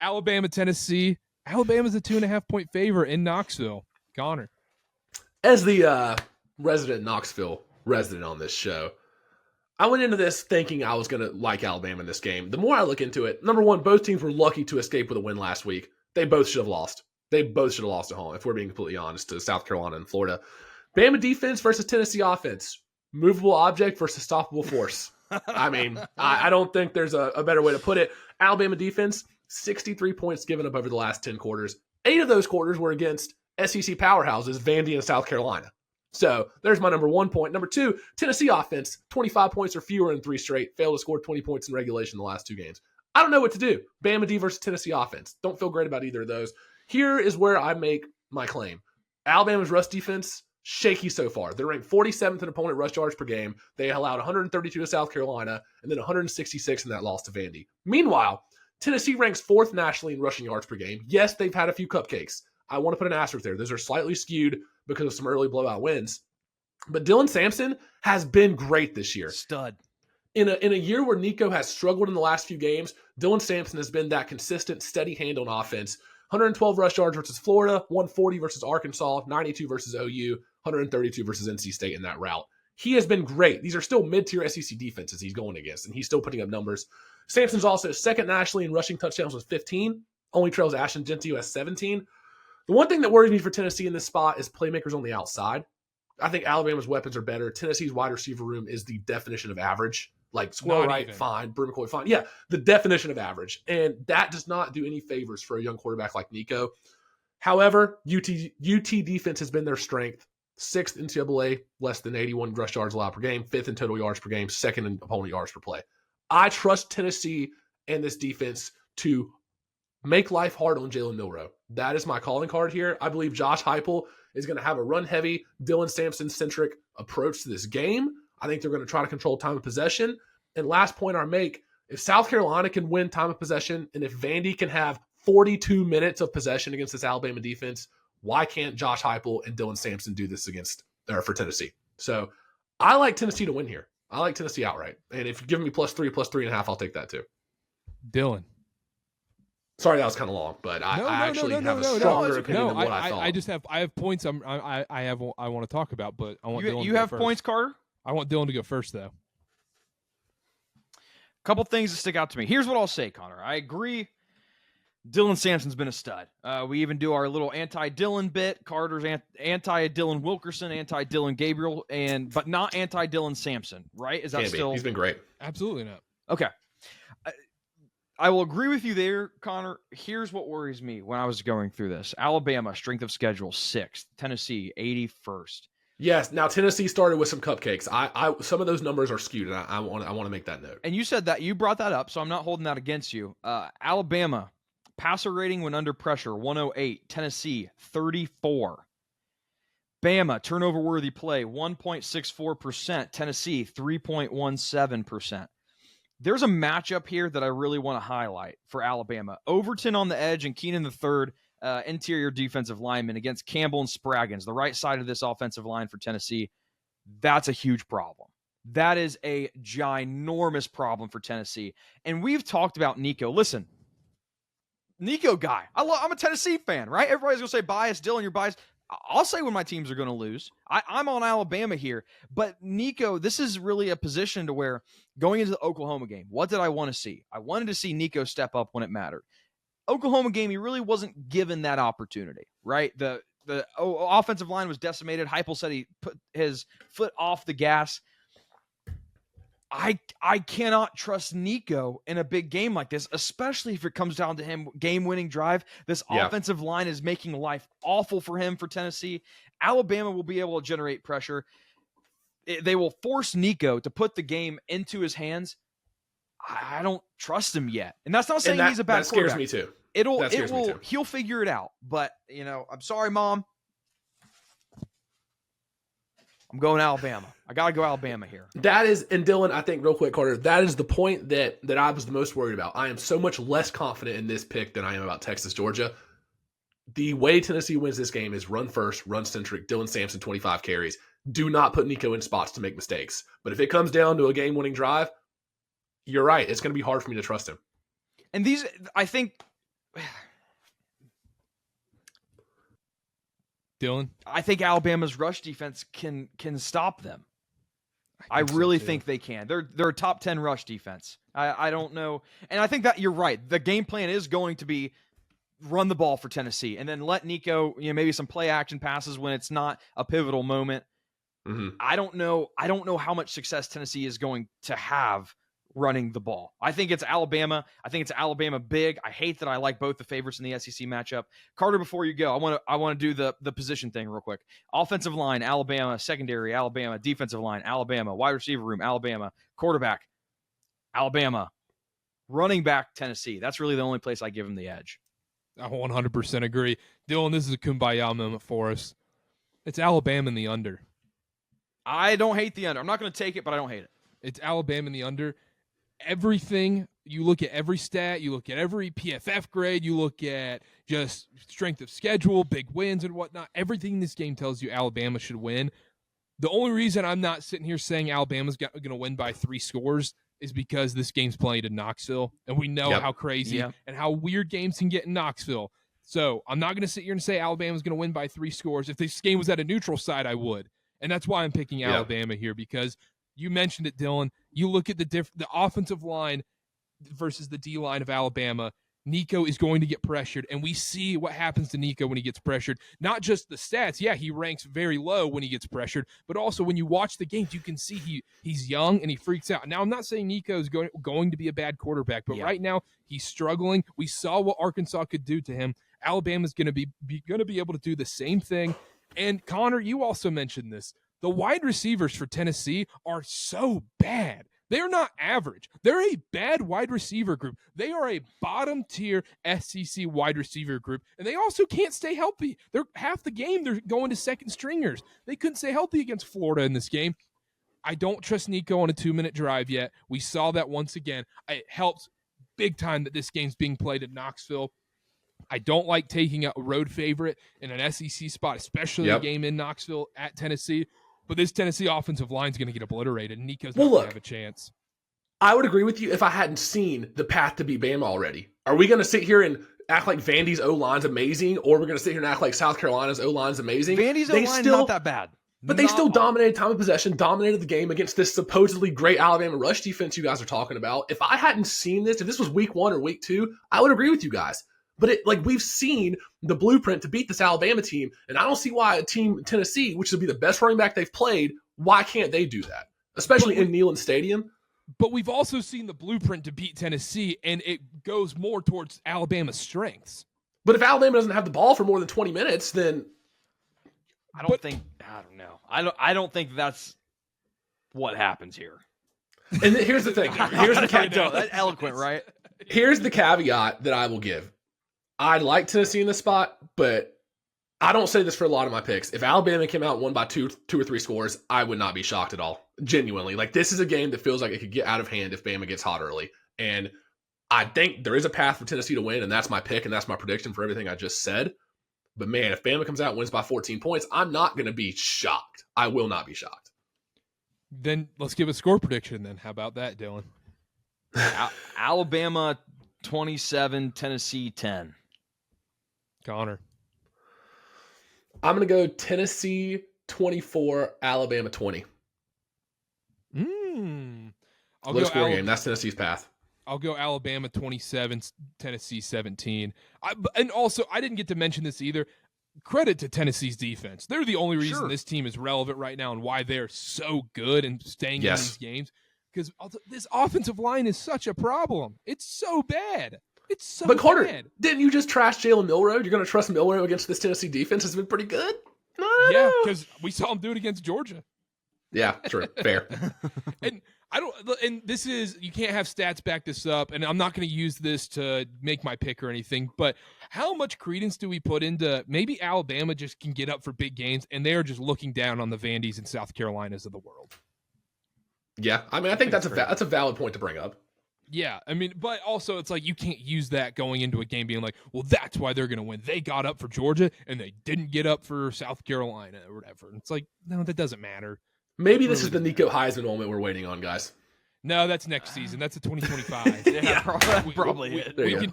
Alabama, Tennessee. Alabama's a 2.5-point favorite in Knoxville. Connor. As the resident Knoxville resident on this show, I went into this thinking I was going to like Alabama in this game. The more I look into it, number one, both teams were lucky to escape with a win last week. They both should have lost. They both should have lost at home, if we're being completely honest, to South Carolina and Florida. Bama defense versus Tennessee offense. Movable object versus stoppable force. I mean, I don't think there's a better way to put it. Alabama defense, 63 points given up over the last 10 quarters. 8 of those quarters were against SEC powerhouses, Vandy and South Carolina. So there's my number 1 point. Number 2, Tennessee offense, 25 points or fewer in 3 straight. Failed to score 20 points in regulation in the last 2 games. I don't know what to do. Bama D versus Tennessee offense. Don't feel great about either of those. Here is where I make my claim. Alabama's rush defense, shaky so far. They're ranked 47th in opponent rush yards per game. They allowed 132 to South Carolina and then 166 in that loss to Vandy. Meanwhile, Tennessee ranks 4th nationally in rushing yards per game. Yes, they've had a few cupcakes. I want to put an asterisk there. Those are slightly skewed because of some early blowout wins. But Dylan Sampson has been great this year. Stud. In a year where Nico has struggled in the last few games, Dylan Sampson has been that consistent, steady hand on offense. 112 rush yards versus Florida, 140 versus Arkansas, 92 versus OU, 132 versus NC State in that route. He has been great. These are still mid-tier SEC defenses he's going against, and he's still putting up numbers. Sampson's also 2nd nationally in rushing touchdowns with 15, only trails Ashton Gentile has 17. The one thing that worries me for Tennessee in this spot is playmakers on the outside. I think Alabama's weapons are better. Tennessee's wide receiver room is the definition of average. Like Squirrel Wright, fine. Brew McCoy, fine. Yeah, the definition of average. And that does not do any favors for a young quarterback like Nico. However, UT defense has been their strength. 6th in NCAA, less than 81 rush yards allowed per game. 5th in total yards per game. 2nd in opponent yards per play. I trust Tennessee and this defense to make life hard on Jalen Milroe. That is my calling card here. I believe Josh Heupel is going to have a run-heavy, Dylan Sampson-centric approach to this game. I think they're going to try to control time of possession. And last point I make, if South Carolina can win time of possession and if Vandy can have 42 minutes of possession against this Alabama defense, why can't Josh Heupel and Dylan Sampson do this for Tennessee? So I like Tennessee to win here. I like Tennessee outright. And if you're giving me +3, +3.5, I'll take that too. Dylan. Sorry, that was kind of long, but I actually have a stronger opinion than what I thought. I have points I want to talk about, but I want Dylan to go have first. Points, Carter? I want Dylan to go first, though. Couple things that stick out to me. Here's what I'll say, Connor. I agree. Dylan Sampson's been a stud. We even do our little anti-Dylan bit. Carter's anti-Dylan Wilkerson, anti-Dylan Gabriel, but not anti-Dylan Sampson, right? Is that still? He's been great. Absolutely not. Okay. I will agree with you there, Connor. Here's what worries me when I was going through this. Alabama, strength of schedule, 6th. Tennessee, 81st. Yes. Now Tennessee started with some cupcakes. Some of those numbers are skewed, and I want to make that note. And you said that, you brought that up, so I'm not holding that against you. Alabama, passer rating when under pressure, 108. Tennessee, 34. Bama, turnover worthy play, 1.64%. Tennessee, 3.17%. There's a matchup here that I really want to highlight for Alabama. Overton on the edge and Keenan the third, interior defensive lineman against Campbell and Spraggins, the right side of this offensive line for Tennessee. That's a huge problem. That is a ginormous problem for Tennessee. And we've talked about Nico. Listen, Nico guy. I'm a Tennessee fan, right? Everybody's going to say bias. Dylan, you're biased. I'll say when my teams are going to lose. I'm on Alabama here. But Nico, this is really a position to where going into the Oklahoma game, what did I want to see? I wanted to see Nico step up when it mattered. Oklahoma game, he really wasn't given that opportunity, right? The offensive line was decimated. Heupel said he put his foot off the gas. I cannot trust Nico in a big game like this, especially if it comes down to him game-winning drive. This offensive line is making life awful for him for Tennessee. Alabama will be able to generate pressure. They will force Nico to put the game into his hands. I don't trust him yet. And that's not saying he's a bad quarterback. That scares me too. He'll figure it out. But, I'm sorry, Mom. I'm going Alabama. I got to go Alabama here. That is, and Dylan, I think real quick, Carter, that is the point that I was the most worried about. I am so much less confident in this pick than I am about Texas, Georgia. The way Tennessee wins this game is run first, run centric, Dylan Sampson, 25 carries. Do not put Nico in spots to make mistakes. But if it comes down to a game-winning drive, you're right. It's going to be hard for me to trust him. And I think Dylan? I think Alabama's rush defense can stop them. I really think they can. They're a top 10 rush defense. I don't know. And I think that you're right. The game plan is going to be run the ball for Tennessee and then let Nico, maybe some play action passes when it's not a pivotal moment. Mm-hmm. I don't know how much success Tennessee is going to have running the ball. I think it's Alabama. I think it's Alabama big. I hate that I like both the favorites in the SEC matchup. Carter, before you go, I want to do the position thing real quick. Offensive line, Alabama. Secondary, Alabama. Defensive line, Alabama. Wide receiver room, Alabama. Quarterback, Alabama. Running back, Tennessee. That's really the only place I give them the edge. I 100% agree. Dylan, this is a kumbaya moment for us. It's Alabama in the under. I don't hate the under. I'm not going to take it, but I don't hate it. It's Alabama in the under. Everything, you look at every stat, you look at every PFF grade, you look at just strength of schedule, big wins and whatnot. Everything in this game tells you Alabama should win. The only reason I'm not sitting here saying Alabama's going to win by 3 scores is because this game's played in Knoxville, and we know how crazy and how weird games can get in Knoxville. So I'm not going to sit here and say Alabama's going to win by 3 scores. If this game was at a neutral side, I would. And that's why I'm picking Alabama here, because you mentioned it, Dylan. You look at the offensive line versus the D line of Alabama. Nico is going to get pressured, and we see what happens to Nico when he gets pressured. Not just the stats. Yeah, he ranks very low when he gets pressured, but also when you watch the games, you can see he's young and he freaks out. Now, I'm not saying Nico is going to be a bad quarterback, but right now he's struggling. We saw what Arkansas could do to him. Alabama's going to be able to do the same thing. And Connor, you also mentioned this. The wide receivers for Tennessee are so bad. They're not average. They're a bad wide receiver group. They are a bottom-tier SEC wide receiver group, and they also can't stay healthy. They're half the game, they're going to second stringers. They couldn't stay healthy against Florida in this game. I don't trust Nico on a 2-minute drive yet. We saw that once again. It helps big time that this game's being played at Knoxville. I don't like taking a road favorite in an SEC spot, especially a game in Knoxville at Tennessee. But this Tennessee offensive line is going to get obliterated, and Nico's not going to have a chance. I would agree with you if I hadn't seen the path to beat Bama already. Are we going to sit here and act like Vandy's O-line's amazing, or we're going to sit here and act like South Carolina's O-line's amazing? Vandy's O-line's not that bad. But they still dominated time of possession, dominated the game against this supposedly great Alabama rush defense you guys are talking about. If I hadn't seen this, if this was week 1 or week 2, I would agree with you guys. But we've seen the blueprint to beat this Alabama team, and I don't see why a team, Tennessee, which would be the best running back they've played, why can't they do that? Especially in Neyland Stadium. But we've also seen the blueprint to beat Tennessee, and it goes more towards Alabama's strengths. But if Alabama doesn't have the ball for more than 20 minutes, then I don't know. I don't think that's what happens here. And here's the thing. Here's the caveat. That's eloquent, right? Here's the caveat that I will give. I like Tennessee in this spot, but I don't say this for a lot of my picks. If Alabama came out and won by two or three scores, I would not be shocked at all. Genuinely. This is a game that feels like it could get out of hand if Bama gets hot early. And I think there is a path for Tennessee to win, and that's my pick, and that's my prediction for everything I just said. But man, if Bama comes out and wins by 14 points, I'm not going to be shocked. I will not be shocked. Then let's give a score prediction then. How about that, Dylan? Alabama 27, Tennessee 10. Connor. I'm going to go Tennessee 24, Alabama 20. Low score game. That's Tennessee's path. I'll go Alabama 27, Tennessee 17. And also, I didn't get to mention this either. Credit to Tennessee's defense. They're the only reason this team is relevant right now and why they're so good and staying in these games. Because this offensive line is such a problem. It's so bad. It's so bad. But Carter, didn't you just trash Jalen Milroe? You're going to trust Milroe against this Tennessee defense? Has been pretty good. Yeah, because we saw him do it against Georgia. Yeah, true. Fair. And this is, you can't have stats back this up, and I'm not going to use this to make my pick or anything, but how much credence do we put into maybe Alabama just can get up for big games, and they're just looking down on the Vandys and South Carolinas of the world? Yeah, I mean, I think that's a valid point to bring up. Yeah, I mean, but also it's like you can't use that going into a game being like, well, that's why they're going to win. They got up for Georgia, and they didn't get up for South Carolina or whatever. It's like, no, that doesn't matter. Maybe this is the Nico Heisman moment we're waiting on, guys. No, that's next season. That's a 2025. Yeah, probably.